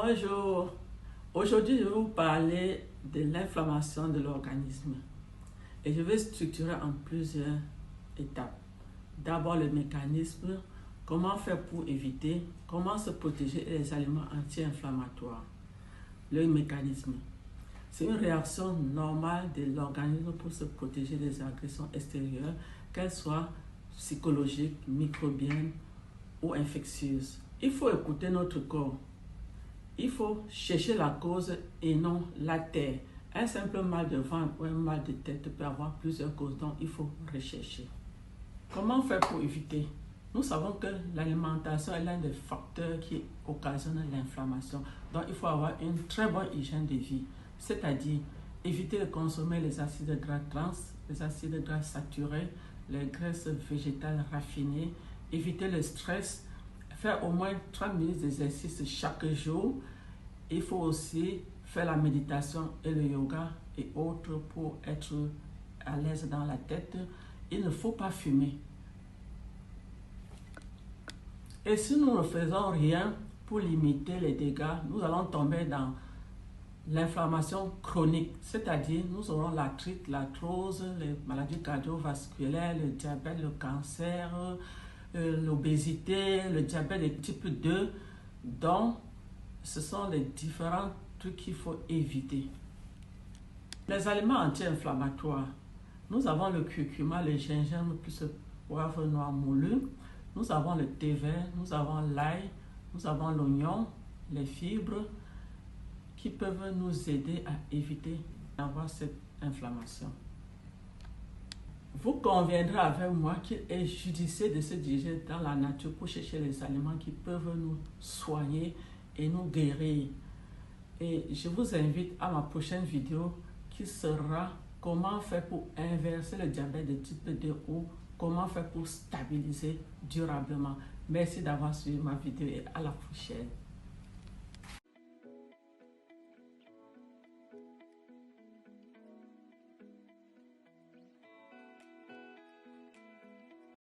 Bonjour, aujourd'hui je vais vous parler de l'inflammation de l'organisme et je vais structurer en plusieurs étapes. D'abord le mécanisme, comment faire pour éviter, comment se protéger des aliments anti-inflammatoires. Le mécanisme, c'est une réaction normale de l'organisme pour se protéger des agressions extérieures, qu'elles soient psychologiques, microbiennes ou infectieuses. Il faut écouter notre corps. Il faut chercher la cause et non la terre. Un simple mal de ventre ou un mal de tête peut avoir plusieurs causes, donc il faut rechercher. Comment faire pour éviter? Nous savons que l'alimentation est l'un des facteurs qui occasionne l'inflammation. Donc il faut avoir une très bonne hygiène de vie, c'est-à-dire éviter de consommer les acides gras trans, les acides gras saturés, les graisses végétales raffinées, éviter le stress, faire au moins 30 minutes d'exercice chaque jour. Il faut aussi faire la méditation et le yoga et autres pour être à l'aise dans la tête. Il ne faut pas fumer. Et si nous ne faisons rien pour limiter les dégâts, nous allons tomber dans l'inflammation chronique, c'est-à-dire nous aurons l'arthrite, l'arthrose, les maladies cardiovasculaires, le diabète, le cancer, l'obésité, le diabète de type 2. Donc, ce sont les différents trucs qu'il faut éviter. Les aliments anti-inflammatoires. Nous avons le curcuma, le gingembre, plus le poivre noir moulu. Nous avons le thé vert, nous avons l'ail, nous avons l'oignon, les fibres qui peuvent nous aider à éviter d'avoir cette inflammation. Vous conviendrez avec moi qu'il est judicieux de se diriger dans la nature pour chercher les aliments qui peuvent nous soigner et nous guérir. Et je vous invite à ma prochaine vidéo qui sera comment faire pour inverser le diabète de type 2 ou comment faire pour stabiliser durablement. Merci d'avoir suivi ma vidéo et à la prochaine.